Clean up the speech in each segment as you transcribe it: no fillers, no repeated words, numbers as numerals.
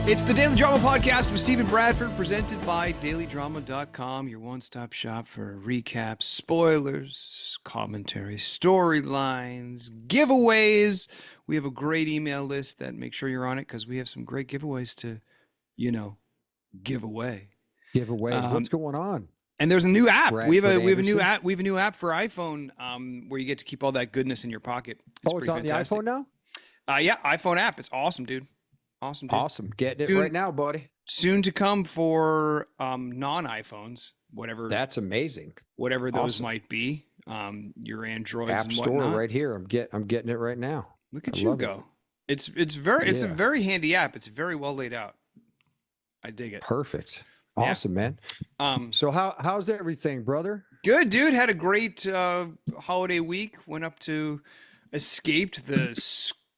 It's the Daily Drama Podcast with Stephen Bradford, presented by dailydrama.com, your one-stop shop for recaps, spoilers, commentary, storylines, giveaways. We have a great email list that make sure you're on it because we have some great giveaways to, give away. What's going on? And there's a new app. We have a new Anderson? app. We have a new app for iPhone where you get to keep all that goodness in your pocket. It's pretty on fantastic. the iPhone now? Yeah, iPhone app. It's awesome, dude. Awesome. Getting it right now, buddy. Soon to come for non-iPhones, whatever. That's amazing. Whatever those might be. Your Androids App and Store whatnot. right here. I'm getting it right now. Look at you go. It's a very handy app. It's very well laid out. I dig it. Perfect. Awesome, man. So how's everything, brother? Good, dude. Had a great holiday week. Went up to escaped the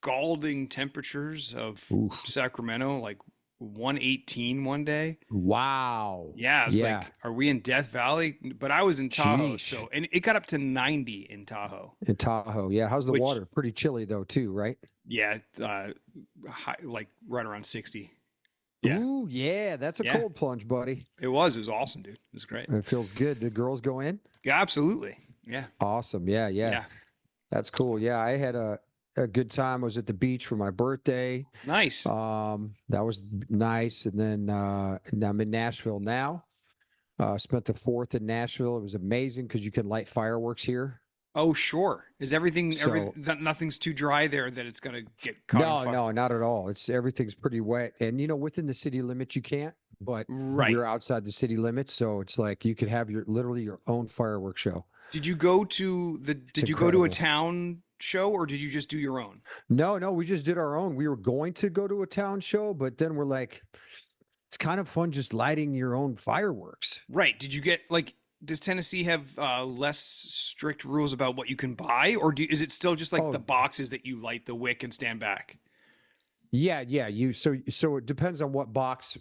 scalding temperatures of Sacramento, like 118 one day. Wow. Yeah, it's like, are we in Death Valley? But I was in Tahoe, Sheesh. and it got up to 90 in Tahoe. In Tahoe, yeah. How's the water? Pretty chilly though, too, right? Yeah, like right around 60. Yeah. Ooh, yeah. That's a cold plunge, buddy. It was awesome, dude. It was great. It feels good. The girls go in? Yeah, absolutely. Yeah. Awesome. Yeah. That's cool. Yeah, I had a good time. I was at the beach for my birthday. Nice. That was nice. And then I'm in Nashville now. Spent the 4th in Nashville. It was amazing because you can light fireworks here. Oh, sure. Is nothing's too dry there that it's going to get caught on fire? No, not at all. Everything's pretty wet. And, within the city limits, you can't. But we're outside the city limits. So it's like you could have literally your own fireworks show. Did you go to a town show or did you just do your own? No, we just did our own. We were going to go to a town show, but then we're like, it's kind of fun just lighting your own fireworks. Right. Did you get does Tennessee have less strict rules about what you can buy, or is it still just the boxes that you light the wick and stand back? Yeah. So it depends on what box.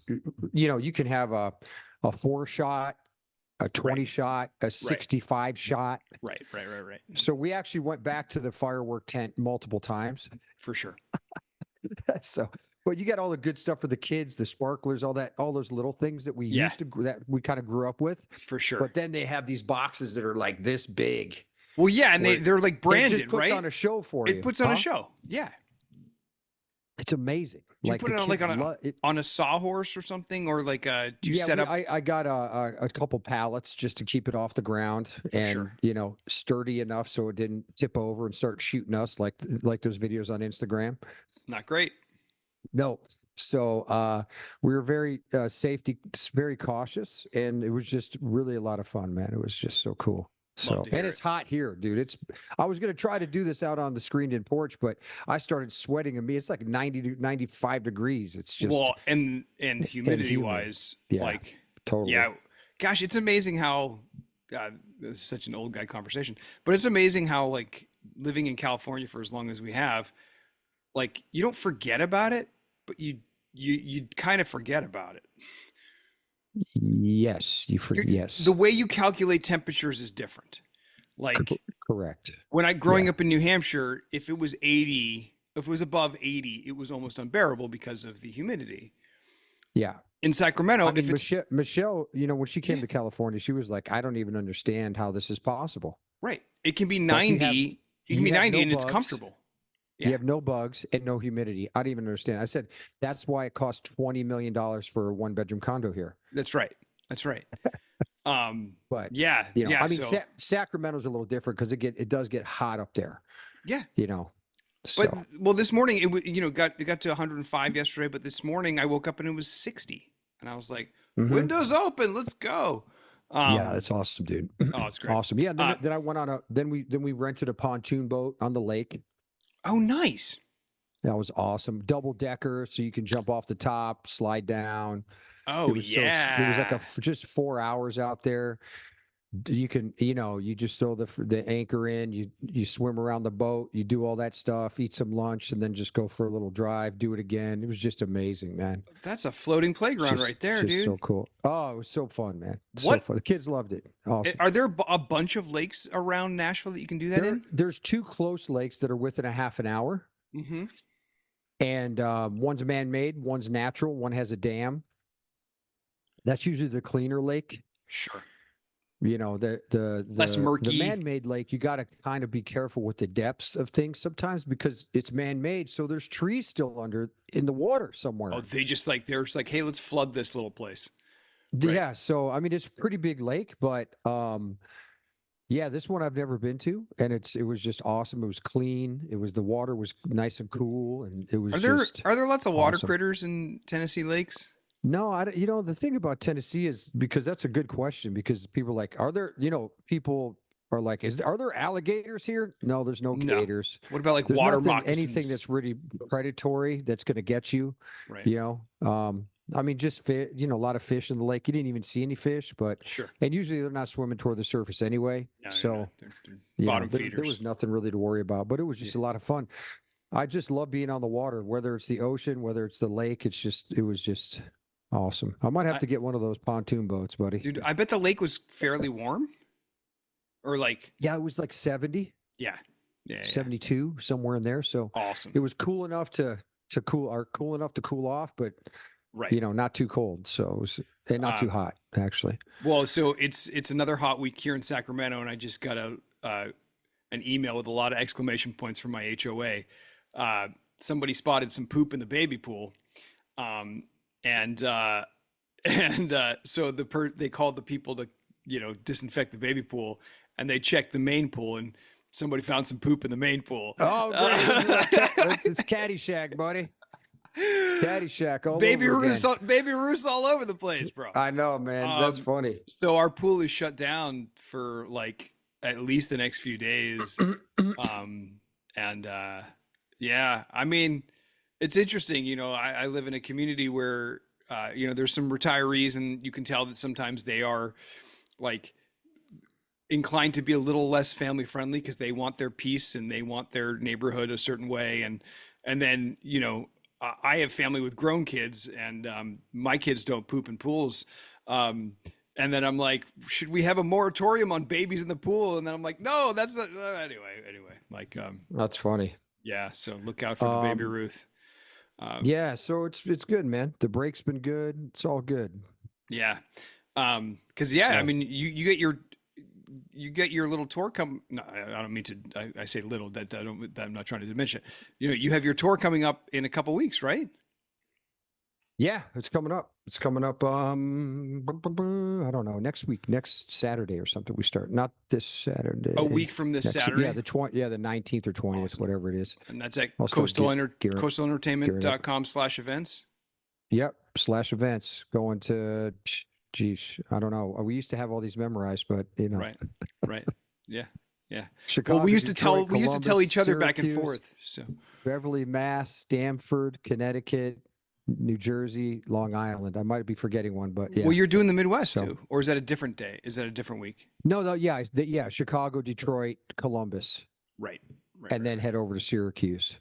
You can have a 4-shot, a 20-shot, a 65-shot. Right. So we actually went back to the firework tent multiple times. For sure. But you got all the good stuff for the kids, the sparklers, all those little things that we that we kind of grew up with. For sure. But then they have these boxes that are like this big. Well, yeah, and they're like branded, it just puts on a show for you. It puts on a show. Yeah. It's amazing. Do you put it on a sawhorse or something, or do you set up? I got a couple pallets just to keep it off the ground and sturdy enough so it didn't tip over and start shooting us like those videos on Instagram. It's not great. No. So we were very very cautious, and it was just really a lot of fun, man. It was just so cool. So, and it's hot here, dude. I was going to try to do this out on the screened-in porch, but I started sweating and it's like 90 to 95 degrees. It's just and humidity wise, totally. Yeah. Gosh, it's amazing how this is such an old guy conversation, but it's amazing how living in California for as long as we have, you don't forget about it, but you kind of forget about it. Yes, yes. The way you calculate temperatures is different. Correct. When growing up in New Hampshire, if it was above 80, it was almost unbearable because of the humidity. Yeah. In Sacramento, Michelle, when she came to California, she was like, I don't even understand how this is possible. Right. It can be 90. It can be 90 and it's comfortable. Yeah. You have no bugs and no humidity. I don't even understand. I said, that's why it cost $20 million for a 1-bedroom condo here. That's right. But Sacramento's a little different because it does get hot up there. Yeah. So. But this morning it got to 105 yesterday, but this morning I woke up and it was 60, and I was like, windows open, let's go. Yeah, that's awesome, dude. Oh, it's great. Awesome. Yeah. Then I went on then we rented a pontoon boat on the lake. Oh, nice. That was awesome. Double decker, so you can jump off the top, slide down. Oh, it was just 4 hours out there. You can, you just throw the anchor in, you swim around the boat, you do all that stuff, eat some lunch, and then just go for a little drive, do it again. It was just amazing, man. That's a floating playground right there, dude. So cool. Oh, it was so fun, man. So fun. The kids loved it. Awesome. Are there a bunch of lakes around Nashville that you can do that in? There's 2 close lakes that are within a half an hour. Mm-hmm. And one's man-made, one's natural, one has a dam. That's usually the cleaner lake. Sure. You know, Less the murky. man-made lake, you got to kind of be careful with the depths of things sometimes because it's man-made. So there's trees still under in the water somewhere. Oh, they're just like, hey, let's flood this little place. Right. Yeah. So I mean, it's a pretty big lake, but yeah, this one I've never been to, and it was just awesome. It was clean. The water was nice and cool, and it was Are there lots of water awesome. critters in Tennessee lakes? No, you know, the thing about Tennessee is because that's a good question because people are like, are there, you know, people are like, are there alligators here? No, there's no gators. What about like There's water nothing, moccasins? anything that's really predatory that's going to get you, right. You know, I mean, just you know, a lot of fish in the lake. You didn't even see any fish, but sure. And usually they're not swimming toward the surface anyway. No, so they're bottom feeders. There was nothing really to worry about, but it was just a lot of fun. I just love being on the water, whether it's the ocean, whether it's the lake. It was just awesome. I might have to get one of those pontoon boats, buddy. Dude, I bet the lake was fairly warm. Or like, yeah, it was like 70. Yeah. 72, somewhere in there. So awesome. It was cool enough to cool off, but right, you know, not too cold. So it was, and not too hot, actually. Well, so it's another hot week here in Sacramento, and I just got an email with a lot of exclamation points from my HOA. Somebody spotted some poop in the baby pool. So they called the people to, you know, disinfect the baby pool, and they checked the main pool, and somebody found some poop in the main pool. Oh, it's Caddyshack, buddy. Caddyshack all baby over roosts, baby roosts all over the place, bro. I know, man. That's funny. So our pool is shut down for like at least the next few days. Yeah, I mean, it's interesting. You know, I live in a community where, you know, there's some retirees, and you can tell that sometimes they are like inclined to be a little less family friendly because they want their peace and they want their neighborhood a certain way. And then, you know, I have family with grown kids, and my kids don't poop in pools. And then I'm like, should we have a moratorium on babies in the pool? And then I'm like, no, that's not, anyway, like, that's funny. Yeah. So look out for the baby Ruth. Yeah. So it's good, man. The break's been good. It's all good. Yeah. Cause yeah, so, I mean, you get your little tour come. No, I don't mean to. I say little. That I'm not trying to diminish it. You know, you have your tour coming up in a couple weeks, right? Yeah, it's coming up. It's coming up. I don't know. Next week, next Saturday or something. We start. Not this Saturday. A week from this Saturday. Yeah, the 19th or 20th, awesome. Whatever it is. And that's at coastalentertainment.com/events. Yep, /events. Going to. Geez, I don't know. We used to have all these memorized, but you know. Right. Yeah. Chicago, well, we used Detroit, to tell each other back and forth. So Beverly, Mass, Stamford, Connecticut, New Jersey, Long Island. I might be forgetting one, but yeah. Well, you're doing the Midwest too, or is that a different day? Is that a different week? No, yeah. Chicago, Detroit, Columbus. Right. And then head over to Syracuse.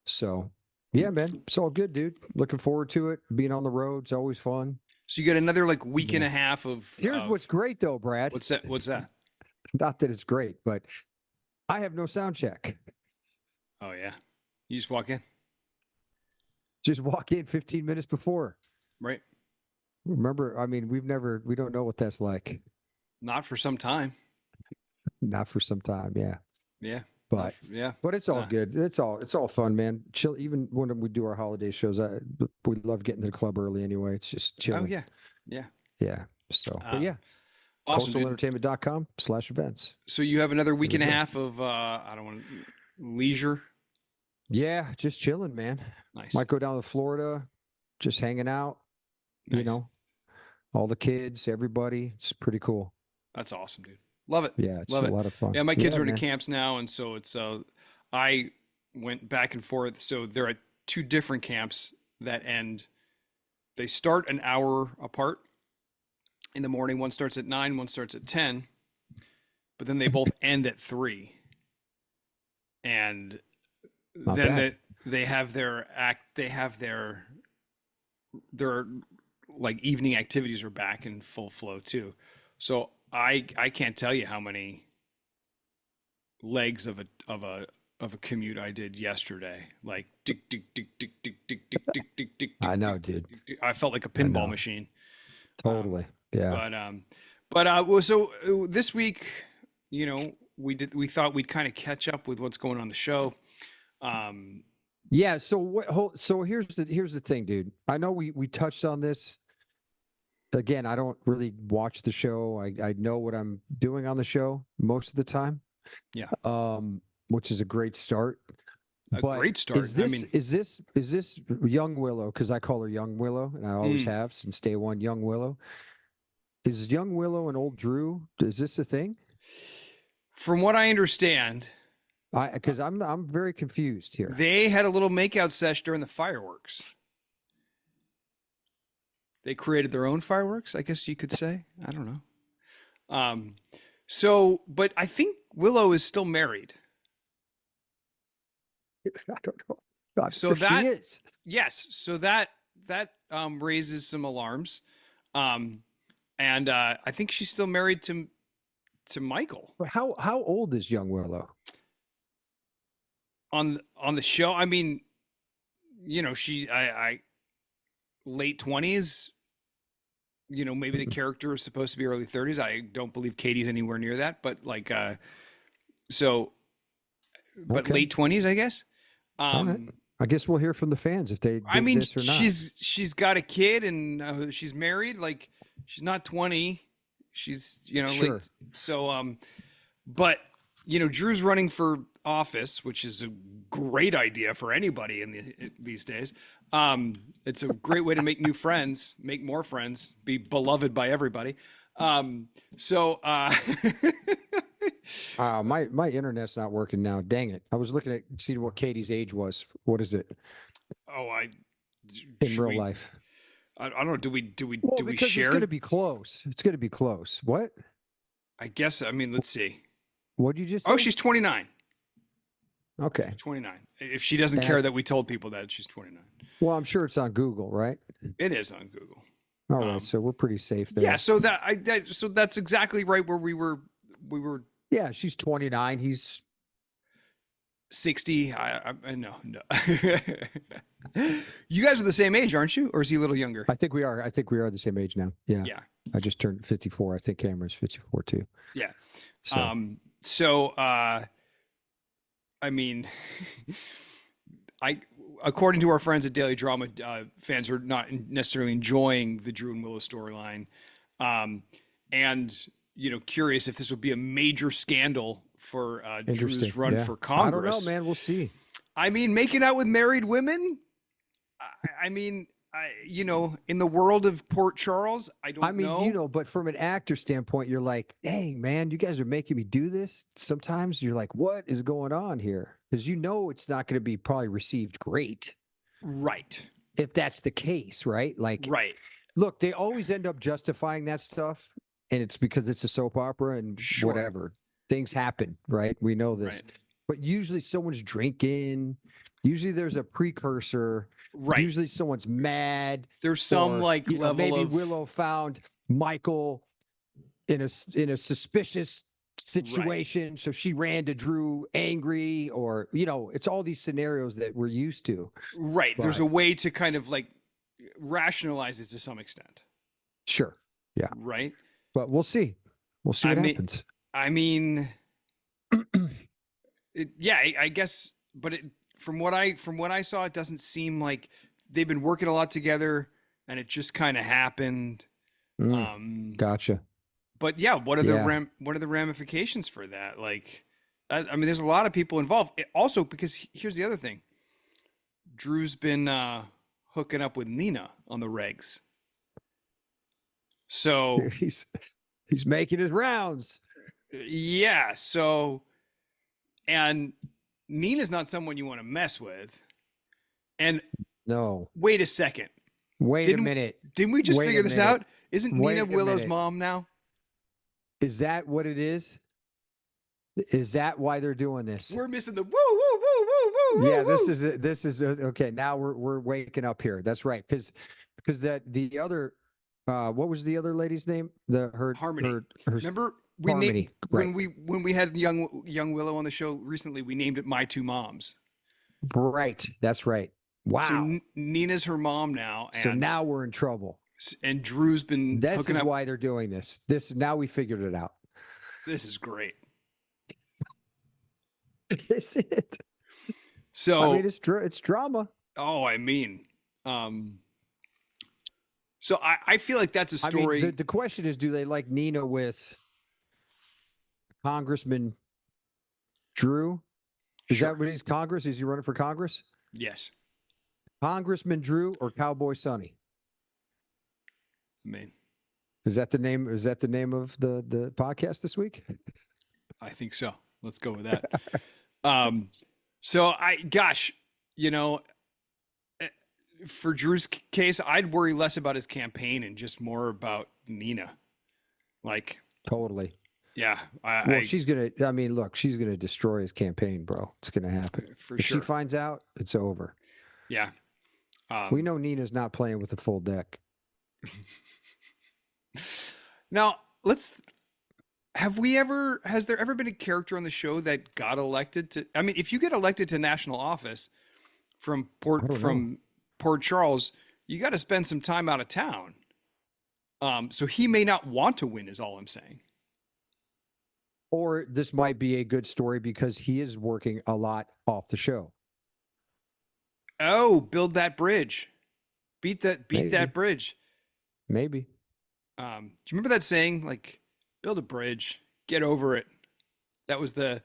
So, yeah, man, it's all good, dude. Looking forward to it. Being on the road, it's always fun. So you got another like week and a half of. Here's what's great though, Brad. What's that? Not that it's great, but I have no sound check. Oh yeah, you just walk in. Just walk in 15 minutes before. Right. Remember, I mean, we don't know what that's like. Not for some time. Not for some time, yeah. Yeah. But it's all good. It's all fun, man. Chill. Even when we do our holiday shows, we love getting to the club early anyway. It's just chilling. Oh yeah. So, but yeah. Awesome. coastalentertainment.com/events. So you have another week and a half of leisure. Yeah, just chilling, man. Nice. Might go down to Florida, just hanging out. Nice. You know, all the kids, everybody. It's pretty cool. That's awesome, dude. Love it. Yeah, it's a lot of fun. Yeah, my kids are in camps now, and so it's I went back and forth. So they're at two different camps that end. They start an hour apart in the morning. One starts at 9, one starts at 10, but then they both end at 3. And then they have their like evening activities are back in full flow too. So I can't tell you how many legs of of a commute I did yesterday. Like tick tick tick tick tick tick tick tick tick tick. I know, dude. I felt like a I pinball know. machine. Totally. Yeah. Well, so this week, we thought we'd kind of catch up with what's going on the show. Yeah. So here's the thing, dude. I know we touched on this. Again, I don't really watch the show. I know what I'm doing on the show most of the time. Yeah. Which is a great start. Great start. Is this young Willow? Because I call her young Willow, and I always have since day one. Young Willow. Is young Willow and old Drew? Is this a thing? From what I understand, because I'm very confused here. They had a little makeout sesh during the fireworks. They created their own fireworks, I guess you could say. I don't know. But I think Willow is still married. I don't know. God, so that she is. Yes. So that raises some alarms. And I think she's still married to Michael. But how old is young Willow? On the show, I mean, I late 20s. Maybe the character is supposed to be early 30s. I don't believe Katie's anywhere near that, but Okay. late 20s, I guess. All right. I guess we'll hear from the fans if they dig this or not. She's got a kid and she's married. Like, she's not 20. She's sure. late. So but Drew's running for office, which is a great idea for anybody these days. It's a great way to make new friends, make more friends, be beloved by everybody. My internet's not working now. Dang it! I was looking at see what Katie's age was. What is it? In real life. I don't know. Do we because share? It's going to be close. It's going to be close. What? I guess. I mean, let's see. What did you just say? Oh, she's 29. Okay. 29. If she doesn't care that we told people that she's 29. Well, I'm sure it's on Google, right? It is on Google. All right, so we're pretty safe there. Yeah, so that's exactly right where we were. Yeah, she's 29. He's 60. I no. You guys are the same age, aren't you? Or is he a little younger? I think we are. I think we are the same age now. Yeah. Yeah. I just turned 54. I think Cameron's 54 too. Yeah. So. I mean, according to our friends at Daily Drama, fans are not necessarily enjoying the Drew and Willow storyline, and curious if this would be a major scandal for Drew's run for Congress. I don't know, man. We'll see. I mean, making out with married women. In the world of Port Charles, I don't know. But from an actor standpoint, you're like, dang, man, you guys are making me do this. Sometimes you're like, what is going on here? Because it's not going to be probably received great. Right. If that's the case, right? Like, right. Look, they always end up justifying that stuff. And it's because it's a soap opera and whatever. Things happen, right? We know this. Right. But usually someone's drinking. Usually there's a precursor. Right. Usually someone's mad. There's some level maybe Willow found Michael in a suspicious situation, so she ran to Drew angry, or it's all these scenarios that we're used to. Right. There's a way to kind of rationalize it to some extent. Sure. Yeah. Right. But we'll see. We'll see what happens. I mean, I guess, but from what I saw, it doesn't seem like they've been working a lot together, and it just kind of happened. Gotcha. But yeah, what are the ramifications for that? There's a lot of people involved. Also, because here's the other thing: Drew's been hooking up with Nina on the regs. So he's making his rounds. Yeah. So, and Nina's not someone you want to mess with. And no. Wait a second. Wait a minute. Didn't we just figure this out? Isn't Nina Willow's mom now? Is that what it is? Is that why they're doing this? We're missing the woo woo woo woo woo. Yeah, this is okay. Now we're waking up here. That's right. Because the other What was the other lady's name? Harmony. Her Remember we Harmony, named right. when we had young Willow on the show recently, we named it My Two Moms. Right. That's right. Wow. So Nina's her mom now, So and now we're in trouble. Drew's been This hooking is up. why they're doing this. Now we figured it out. This is great. Is it? So I mean, it's drama. Oh, I mean, so I feel like that's a story. I mean, the question is, do they like Nina with Congressman Drew? Is Sure. that what he's Congress? Is he running for Congress? Yes. Congressman Drew or Cowboy Sonny? I mean, is that the name? Is that the name of the podcast this week? I think so. Let's go with that. So gosh, you know, for Drew's case, I'd worry less about his campaign and just more about Nina. Like, totally. Yeah. She's going to, I mean, look, she's going to destroy his campaign, bro. It's going to happen. If she finds out, it's over. Yeah. We know Nina's not playing with a full deck. Now, has there ever been a character on the show that got elected to, I mean, if you get elected to national office from Port Charles, you got to spend some time out of town. So he may not want to win, is all I'm saying. Or this might be a good story because he is working a lot off the show. Oh, build that bridge. Beat that bridge. Maybe. Do you remember that saying, like, build a bridge, get over it? That was if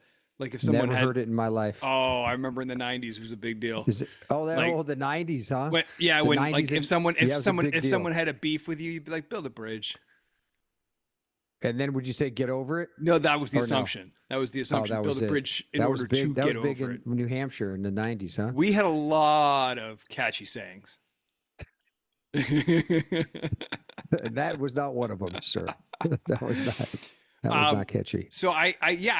someone never heard it in my life. Oh, I remember in the 90s, it was a big deal. Is it? Oh, the 90s, huh? If someone had a beef with you, you'd be like, build a bridge. And then would you say get over it? No, that was the assumption. No? That was the assumption. Build a bridge in order to get over it. That was big in New Hampshire in the 90s, huh? We had a lot of catchy sayings. That was not one of them, sir. That was not catchy. So I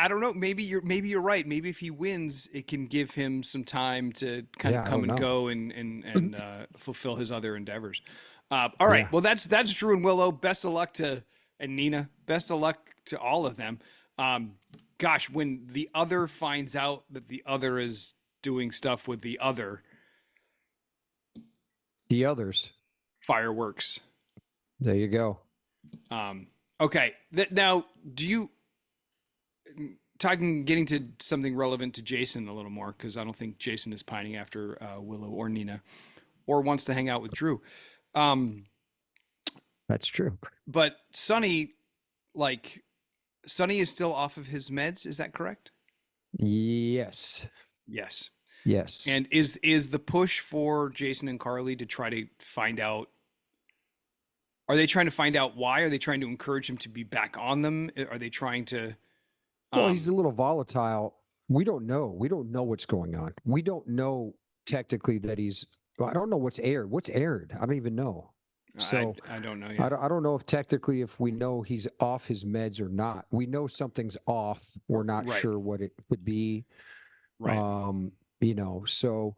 don't know. Maybe you're right. Maybe if he wins, it can give him some time to kind of come and go and fulfill his other endeavors. All right. Yeah. Well, that's Drew and Willow. Best of luck and Nina. Best of luck to all of them. Gosh, when the other finds out that the other is doing stuff with the others. Fireworks. There you go. Okay. Now, getting to something relevant to Jason a little more, because I don't think Jason is pining after Willow or Nina or wants to hang out with Drew. That's true. But Sonny is still off of his meds. Is that correct? Yes. Yes. Yes. And is the push for Jason and Carly to try to find out? Are they trying to find out why? Are they trying to encourage him to be back on them? Are they trying to? Well, he's a little volatile. We don't know. We don't know what's going on. We don't know technically that he's. I don't know what's aired. What's aired? I don't even know. So I don't know yet. I don't know if we know he's off his meds or not. We know something's off. We're not sure what it would be. Right. So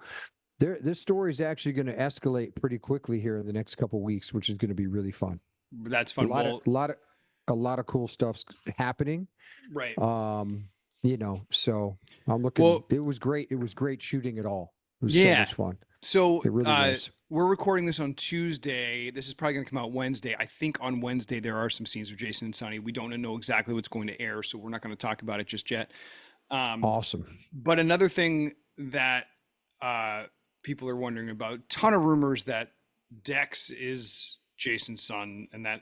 this story is actually going to escalate pretty quickly here in the next couple of weeks, which is going to be really fun. That's fun. A lot of cool stuff's happening. Right. So I'm looking. Well, it was great. It was great shooting it all. It was so much fun. So it really was. We're recording this on Tuesday. This is probably going to come out Wednesday. I think on Wednesday there are some scenes with Jason and Sonny. We don't know exactly what's going to air, so we're not going to talk about it just yet. Awesome. But another thing that people are wondering about, ton of rumors that Dex is Jason's son, and that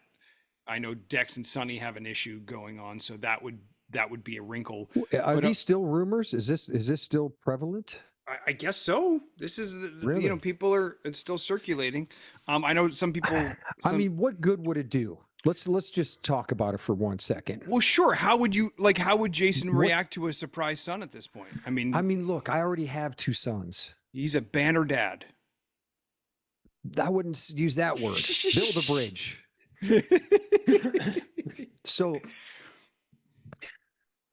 I know Dex and Sonny have an issue going on, so that would be a wrinkle. Are these still rumors? Is this still prevalent? I guess so. This is really? It's still circulating. I know some people. I mean, what good would it do? Let's just talk about it for 1 second. Well, sure. How would Jason react to a surprise son at this point? I mean, look, I already have 2 sons. He's a banner dad. I wouldn't use that word. Build a bridge. So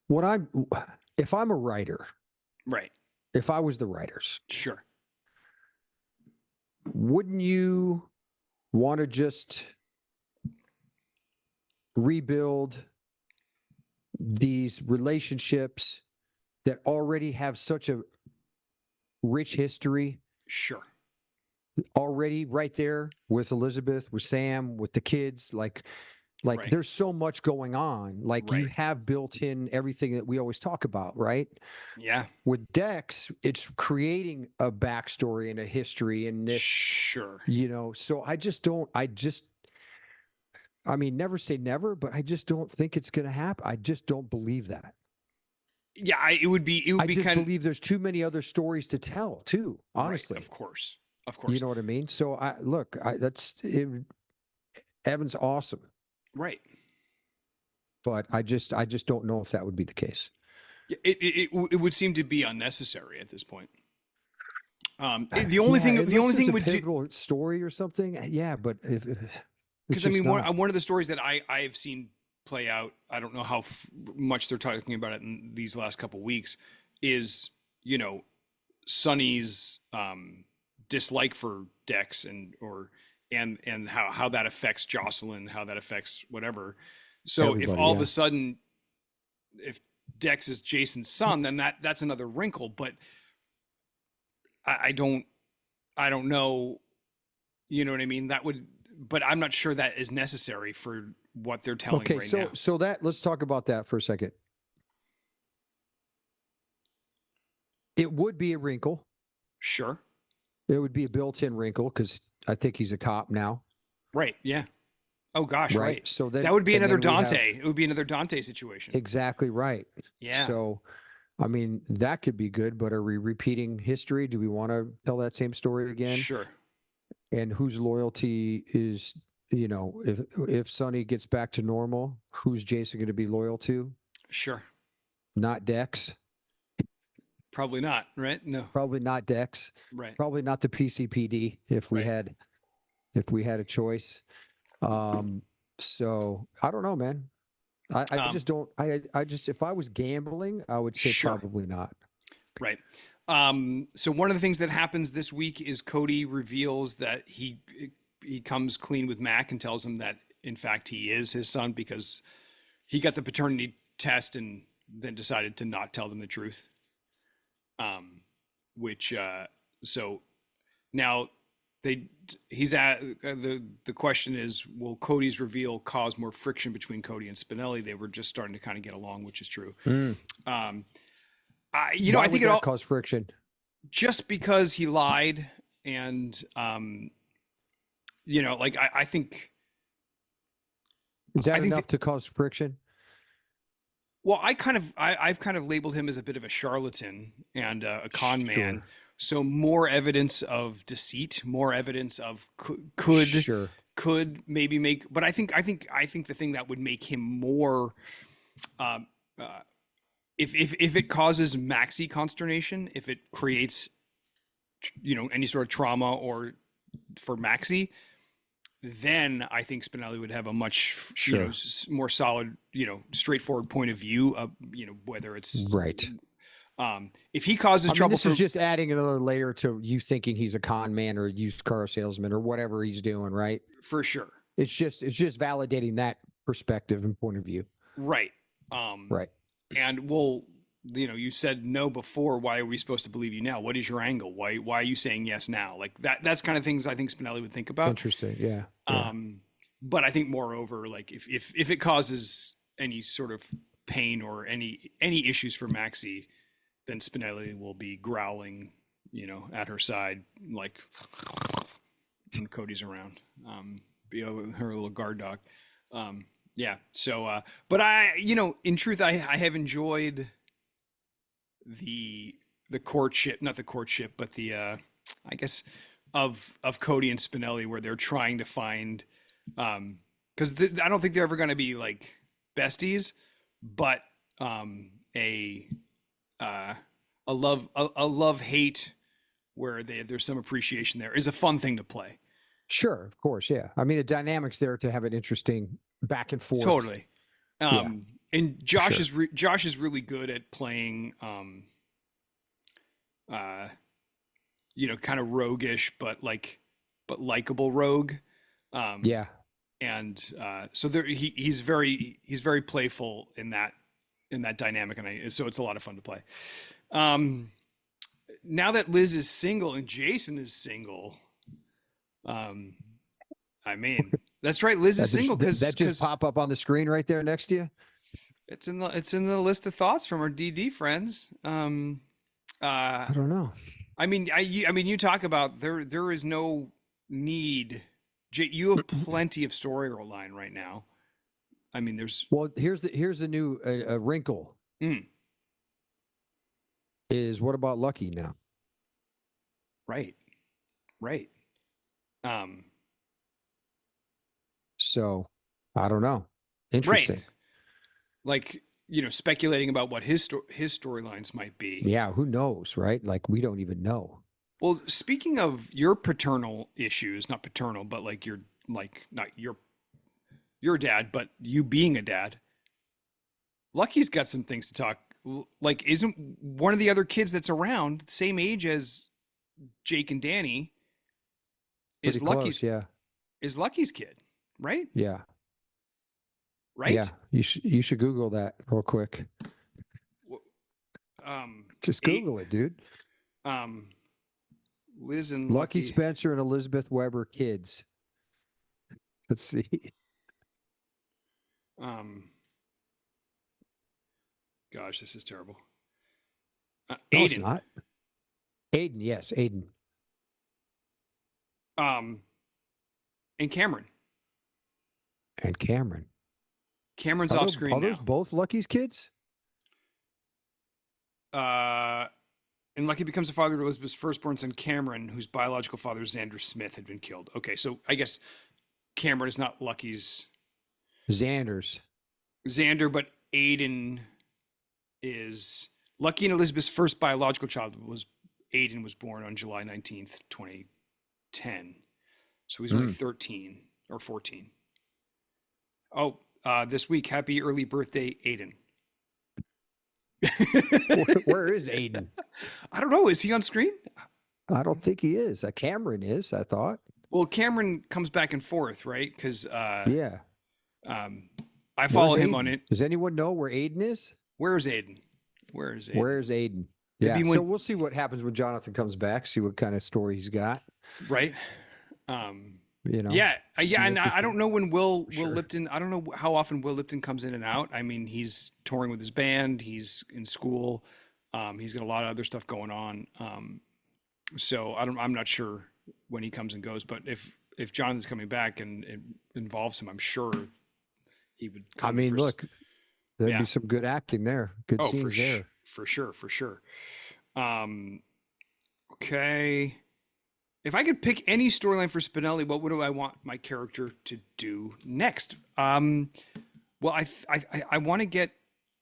if I'm a writer, right? If I was the writers, sure. Wouldn't you want to just rebuild these relationships that already have such a rich history Sure. already right there with Elizabeth, with Sam, with the kids. Like Right. there's so much going on. Like you Right. have built in everything that we always talk about, right? Yeah. With Dex, it's creating a backstory and a history in this, Sure. So I mean, never say never, but I just don't think it's going to happen. I just don't believe that. Yeah, it would be I just kind believe there's too many other stories to tell too, honestly. Right, of course. Of course. You know what I mean? So that's it. Evan's awesome. Right. But I just don't know if that would be the case. It would seem to be unnecessary at this point. The only thing would pivotal story or something. Yeah, but because I mean, one of the stories that I've seen play out, I don't know how much they're talking about it in these last couple of weeks, is Sonny's dislike for Dex and how that affects Jocelyn, how that affects whatever. So everybody, if all of a sudden, if Dex is Jason's son, then that's another wrinkle. But I don't know. You know what I mean? That would, but I'm not sure that is necessary for what they're telling right now. So let's talk about that for a second. It would be a wrinkle. Sure. It would be a built-in wrinkle because I think he's a cop now. Right. Yeah. Oh gosh. Right. So then, that would be another Dante. It would be another Dante situation. Exactly right. Yeah. So, I mean, that could be good, but are we repeating history? Do we want to tell that same story again? Sure. And whose loyalty is, if Sonny gets back to normal, who's Jason going to be loyal to? Sure. Not Dex. Probably not, right? No. Probably not Dex. Right. Probably not the PCPD if we had a choice. So I don't know, man. I just don't. I just, if I was gambling, I would say probably not. Right. So one of the things that happens this week is Cody reveals that he comes clean with Mac and tells him that in fact he is his son because he got the paternity test and then decided to not tell them the truth. So now he's at the question is, will Cody's reveal cause more friction between Cody and Spinelli? They were just starting to kind of get along, which is true. I think it all cause friction just because he lied and I think is that enough to cause friction? Well, I've kind of labeled him as a bit of a charlatan and a con man. So more evidence of deceit, more evidence of could maybe make. But I think the thing that would make him more, if it causes Maxie consternation, if it creates, any sort of trauma or for Maxie, then I think Spinelli would have a much more solid, straightforward point of view of, whether it's right. If he causes trouble, this is just adding another layer to you thinking he's a con man or a used car salesman or whatever he's doing, right? For sure. It's just validating that perspective and point of view. Right. Right. And you said no before. Why are we supposed to believe you now? What is your angle? Why are you saying yes now? Like that's kind of things I think Spinelli would think about. Interesting. Yeah. But I think moreover, like if it causes any sort of pain or any issues for Maxie, then Spinelli will be growling, at her side, like when Cody's around, be her little guard dog. Yeah. So, but in truth, I have enjoyed the courtship, not the courtship, but the, I guess of Cody and Spinelli, where they're trying to find, cause I don't think they're ever going to be like besties, but, a love hate where there's some appreciation there is a fun thing to play. Sure, of course, yeah. I mean, the dynamics there to have an interesting back and forth. Totally. And Josh is really good at playing, kind of roguish, but likable rogue. Yeah. and so there he's very playful in that dynamic, and so it's a lot of fun to play. Um, Now that Liz is single and Jason is single, um, I mean, that's right. Liz is single That just pop up on the screen right there next to you. it's in the list of thoughts from our DD friends. I don't know. I mean, you talk about there is no need. You have plenty of storyline right now. I mean, there's Well, here's the new wrinkle. Is what about Lucky now? right. Um, So I don't know. Interesting. right. Like, speculating about what his storylines might be. Yeah, who knows, right? Like we don't even know. Well, speaking of your paternal issues, not paternal, but like not your dad, but you being a dad. Lucky's got some things to talk. Like, isn't one of the other kids that's around the same age as Jake and Danny? Pretty close, yeah. Is Lucky's kid, right? Yeah. Right? Yeah. You should Google that real quick. Just Google it, dude. Liz and Lucky Spencer and Elizabeth Weber kids. Let's see. Gosh, this is terrible. No, Aiden. it's not. Aiden, yes, Aiden. And Cameron. And Cameron. Cameron's off screen now. Are those both Lucky's kids? And Lucky becomes the father of Elizabeth's firstborn son, Cameron, whose biological father, Xander Smith, had been killed. Okay, so I guess Cameron is not Lucky's. Xander, but Aiden is. Lucky and Elizabeth's first biological child Aiden was born on July 19th, 2010. So he's only 13 or 14. Oh, this week, happy early birthday, Aiden. Where is Aiden? I don't know. Is he on screen? I don't think he is. Cameron is, I thought. Well, Cameron comes back and forth, right? Because yeah. I follow him on it. Does anyone know where Aiden is? Where's Aiden? Yeah. So we'll see what happens when Jonathan comes back, see what kind of story he's got. Right. Yeah. And I don't know when Will Lipton, I don't know how often Will Lipton comes in and out. I mean, he's touring with his band, he's in school, he's got a lot of other stuff going on. So I'm not sure when he comes and goes, but if Jonathan's coming back and it involves him, I'm sure he would come. I mean, look, there'd be some good acting there. Good scenes there. For sure. Okay. If I could pick any storyline for Spinelli, what would I want my character to do next? Well, I want to get,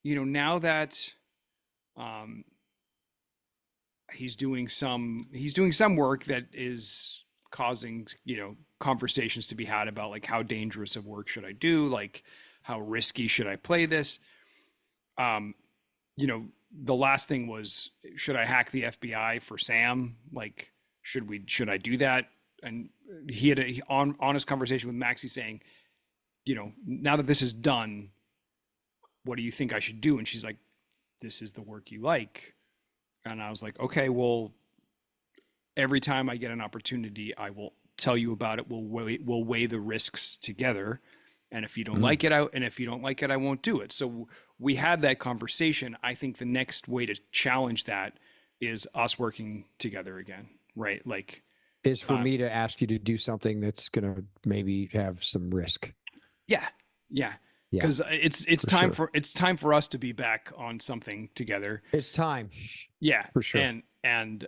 now that he's doing some work that is causing, conversations to be had about like how dangerous of work should I do? Like how risky should I play this? The last thing was, should I hack the FBI for Sam? Like, should I do that? And he had an honest conversation with Maxie saying, now that this is done, what do you think I should do? And she's like, this is the work you like. And I was like, okay, well, every time I get an opportunity, I will tell you about it. We'll weigh the risks together. And if you don't like it, I won't do it. So we had that conversation. I think the next way to challenge that is us working together again, right? Like, is for me to ask you to do something that's going to maybe have some risk. Yeah. Because it's time for us to be back on something together. It's time. Yeah, for sure. And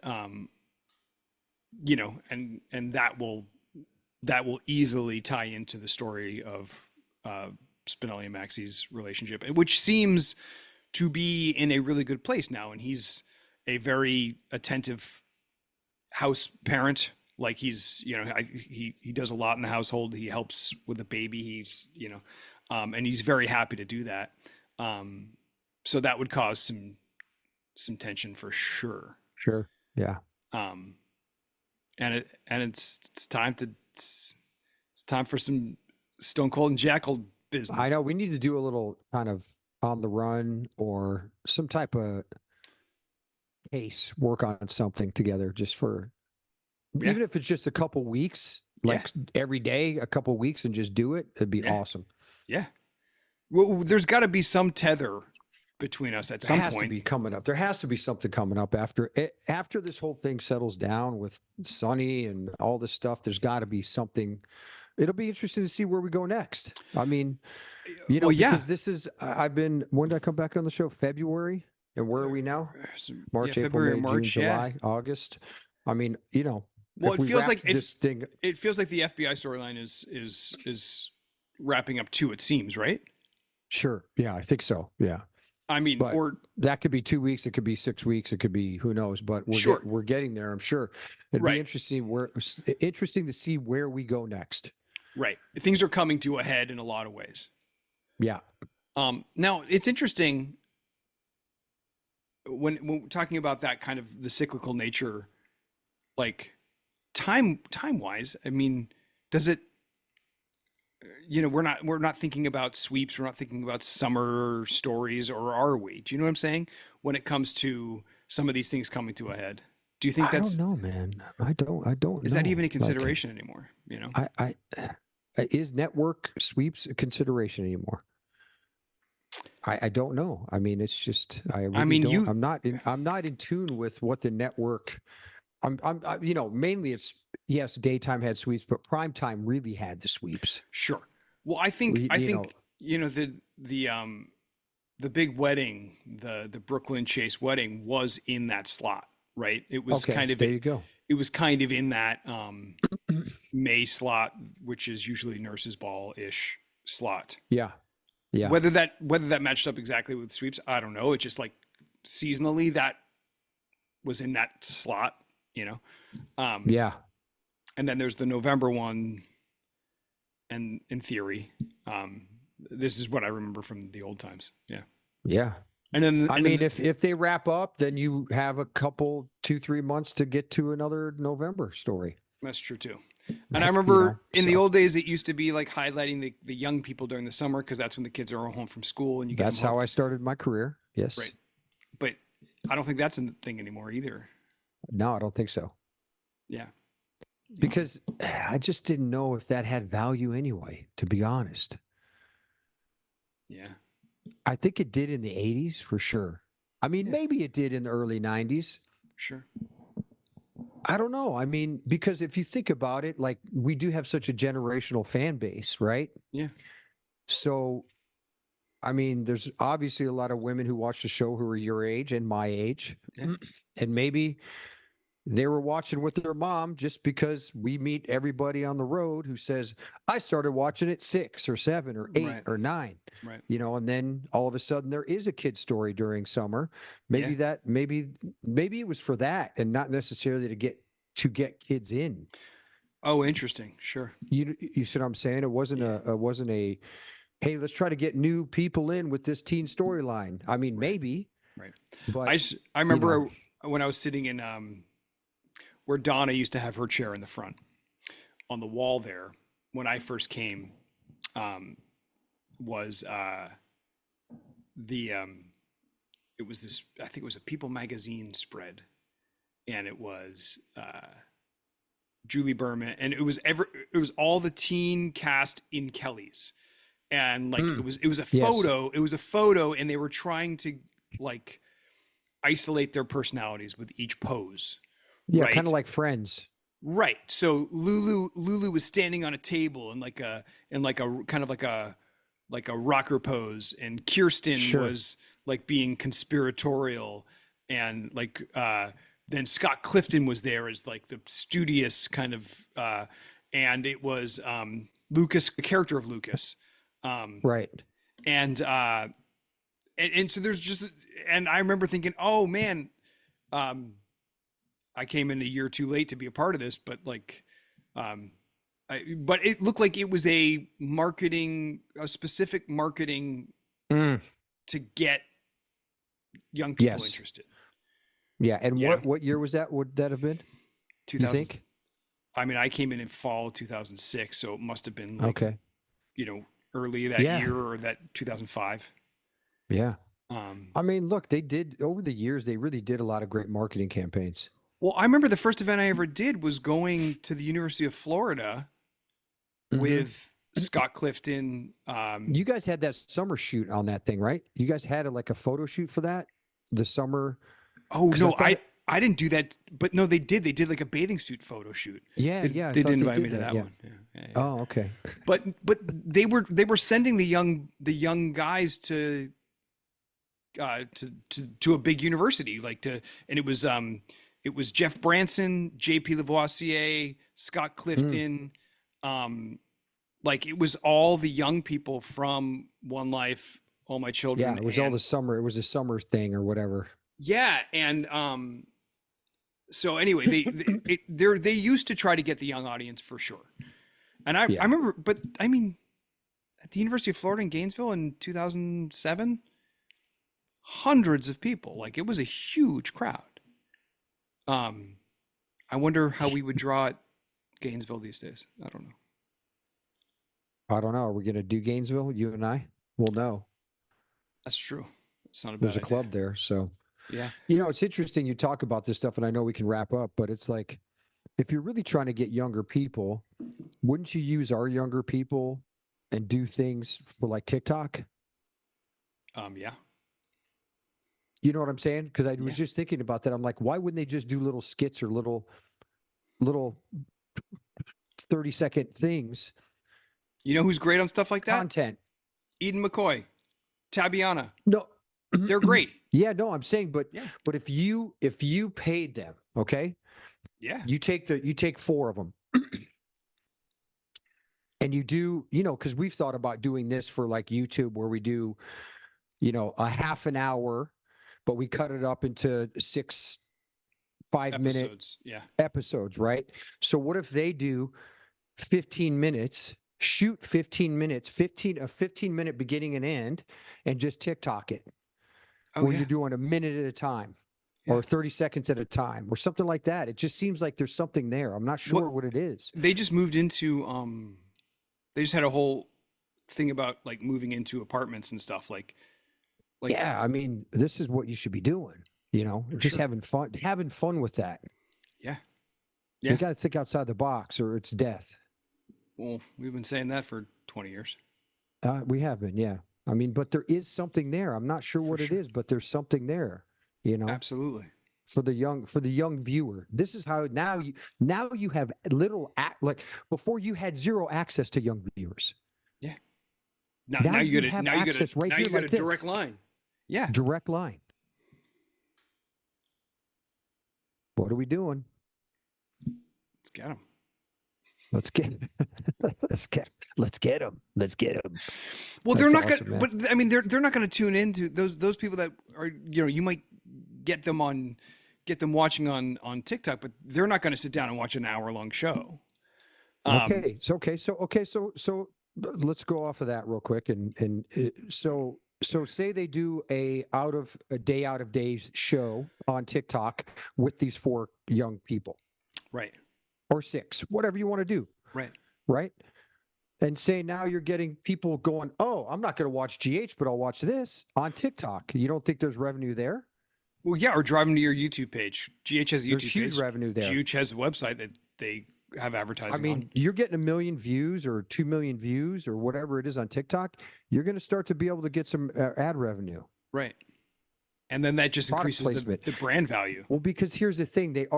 that will easily tie into the story of Spinelli and Maxie's relationship, which seems to be in a really good place now. And he's a very attentive house parent. Like he's, he does a lot in the household. He helps with the baby. He's, and he's very happy to do that. So that would cause some tension for sure. Sure. Yeah. And it's time for some Stone Cold and Jackal business. I know we need to do a little kind of on the run or some type of case, work on something together just for, even if it's just a couple weeks, like every day, a couple weeks and just do it. It'd be awesome. Yeah. Well, there's got to be some tether between us at some point. There has to be coming up. There has to be something coming up after this whole thing settles down with Sonny and all this stuff. There's got to be something. It'll be interesting to see where we go next. I mean, you know, because this is, when did I come back on the show? February? And where are we now? March, April, May, June, July, August. I mean, you know, well, it feels like it feels like the FBI storyline is wrapping up too, it seems, right? Sure. Yeah, I think so. Yeah. I mean, but or that could be 2 weeks, it could be 6 weeks, it could be who knows, but we're getting there, I'm sure. It'd be interesting to see where we go next. Right. Things are coming to a head in a lot of ways. Yeah. Now it's interesting when talking about that kind of the cyclical nature, like time wise, I mean, does it, you know, we're not thinking about sweeps, we're not thinking about summer stories, or are we? Do you know what I'm saying? When it comes to some of these things coming to a head, do you think that's? I don't know, man. I don't. Is that even a consideration anymore? You know, is network sweeps a consideration anymore? I don't know. I mean, it's just I'm not in tune with what the network. You know, mainly it's daytime had sweeps, but primetime really had the sweeps. Sure. Well, I think you know the big wedding, the Brooklyn Chase wedding was in that slot, right? It was kind of, there you go. It was kind of in that May slot, which is usually nurses ball ish slot. Yeah. Yeah. Whether that matched up exactly with sweeps, I don't know. It's just like seasonally that was in that slot, you know? Yeah. And then there's the November one. And in theory, this is what I remember from the old times. Yeah. Yeah. And then, if they wrap up, then you have a couple, 2-3 months to get to another November story. That's true too. And I remember in the old days, it used to be like highlighting the young people during the summer, because that's when the kids are all home from school and you get. That's how I started my career. Yes. Right. But I don't think that's a thing anymore either. No, I don't think so. Yeah. Because I just didn't know if that had value anyway, to be honest. Yeah. I think it did in the 80s for sure. I mean, maybe it did in the early 90s. Sure. I don't know. I mean, because if you think about it, like we do have such a generational fan base, right? Yeah. So, I mean, there's obviously a lot of women who watch the show who are your age and my age. Yeah. And maybe they were watching with their mom, just because we meet everybody on the road who says, I started watching at 6 or 7 or 8 or 9, you know, and then all of a sudden there is a kid story during summer. Maybe maybe it was for that and not necessarily to get kids in. Oh, interesting. Sure. You see what I'm saying? It wasn't a, hey, let's try to get new people in with this teen storyline. I mean, maybe. Right. But I remember when I was sitting in, where Donna used to have her chair in the front, on the wall there, when I first came, was it was this, I think it was a People magazine spread, and it was Julie Berman, and it was all the teen cast in Kelly's, and like it was a photo, and they were trying to like isolate their personalities with each pose. Yeah, kind of like Friends. Right. So Lulu was standing on a table in like a kind of like a rocker pose, and Kirsten was like being conspiratorial, and like then Scott Clifton was there as like the studious kind of and it was Lucas, the character of Lucas. Right. And so there's just, and I remember thinking, oh man, I came in a year too late to be a part of this, but like, but it looked like it was a specific marketing to get young people interested. Yeah. And what year was that? Would that have been? 2000. I mean, I came in fall 2006, so it must have been like, early that year or that 2005. Yeah. I mean, look, they did over the years, they really did a lot of great marketing campaigns. Well, I remember the first event I ever did was going to the University of Florida with Scott Clifton. You guys had that summer shoot on that thing, right? You guys had like a photo shoot for that, the summer. Oh no, I didn't do that, but no, they did. They did like a bathing suit photo shoot. Yeah, they did invite me to that one. Yeah. Oh, okay. But they were sending the young guys to a big university, and it was Jeff Branson, J.P. Lavoisier, Scott Clifton, it was all the young people from One Life, All My Children. Yeah, it was all the summer. It was a summer thing or whatever. Yeah, and so anyway, they used to try to get the young audience for sure, and I remember, but I mean, at the University of Florida in Gainesville in 2007, hundreds of people, like it was a huge crowd. I wonder how we would draw at Gainesville these days. I don't know. Are we going to do Gainesville? You and I? We'll know. That's true. It's not a bad There's a club there, so. Yeah. It's interesting you talk about this stuff, and I know we can wrap up, but it's like, if you're really trying to get younger people, wouldn't you use our younger people and do things for like TikTok? Yeah. You know what I'm saying? Because I was just thinking about that. I'm like, why wouldn't they just do little skits or little 30-second things? You know who's great on stuff like that? Content. Eden McCoy, Tabiana. No. They're great. Yeah, no, I'm saying, but if you paid them, okay? Yeah. You take 4 of them. And you do, because we've thought about doing this for like YouTube where we do, a half an hour, but we cut it up into 6 5-minute episodes, right? So what if they do 15 minutes, shoot 15 minutes, a 15-minute beginning and end, and just TikTok it? Where you're doing a minute at a time or 30 seconds at a time or something like that. It just seems like there's something there. I'm not sure what it is. They just moved into, they just had a whole thing about like moving into apartments and stuff like. Yeah. I mean, this is what you should be doing, just having fun with that. Yeah. You got to think outside the box or it's death. Well, we've been saying that for 20 years. We have been. Yeah. I mean, but there is something there. I'm not sure what it is, but there's something there, Absolutely. For the young viewer. This is how now you have little like before you had zero access to young viewers. Yeah. Now you get access right here like this. Direct line. Yeah. Direct line. What are we doing? Let's get them. Let's get them. Well, they're not going to, but I mean, they're not going to tune into those people that are, you might get them watching on TikTok, but they're not going to sit down and watch an hour-long show. So let's go off of that real quick. So say they do a day out of days show on TikTok with these 4 young people. Right. Or 6, whatever you want to do. Right. And say now you're getting people going, oh, I'm not going to watch GH, but I'll watch this on TikTok. You don't think there's revenue there? Well, yeah, or drive them to your YouTube page. GH has a YouTube page. There's huge revenue there. GH has a website that they have advertising on. I mean, you're getting 1 million views or 2 million views or whatever it is on TikTok. You're going to start to be able to get some ad revenue. Right. And then that just increases the brand value. Well, because here's the thing. GH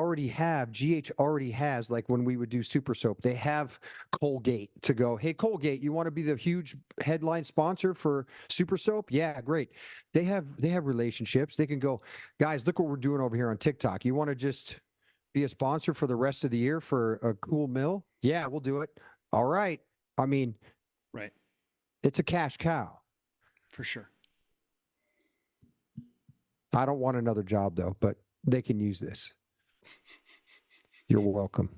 already has, like when we would do Super Soap, they have Colgate to go, hey, Colgate, you want to be the huge headline sponsor for Super Soap? Yeah, great. They have relationships. They can go, guys, look what we're doing over here on TikTok. You want to just be a sponsor for the rest of the year for a cool meal? Yeah, we'll do it. All right. I mean, right. It's a cash cow. For sure. I don't want another job though, but they can use this. You're welcome.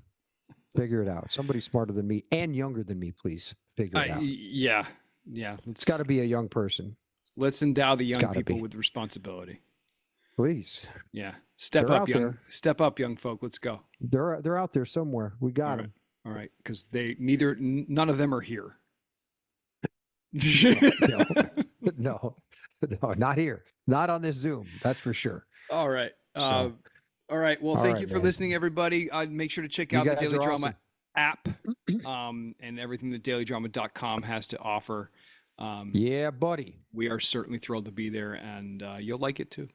Figure it out. Somebody smarter than me and younger than me, please figure it out. Yeah. It's got to be a young person. Let's endow the young people with responsibility. Please. Yeah. Step up, young folk. Let's go. They're out there somewhere. We got them. All right. Because none of them are here. No, no, not here. Not on this Zoom. That's for sure. All right. So, All right. Well, all thank right, you for man. listening, everybody. Make sure to check You out the guys Daily are Drama awesome. app and everything that dailydrama.com has to offer. Yeah, buddy. We are certainly thrilled to be there, and you'll like it too.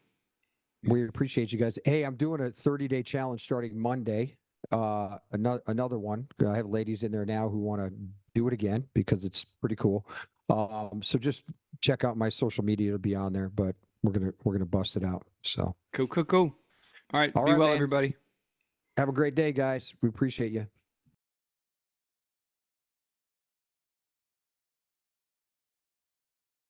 We appreciate you guys. Hey, I'm doing a 30-day challenge starting Monday. Another one. I have ladies in there now who want to do it again because it's pretty cool. So just check out my social media; it'll be on there. But we're gonna bust it out. So Cool. All right. all Be right, well, man. everybody. Have a great day, guys. We appreciate you.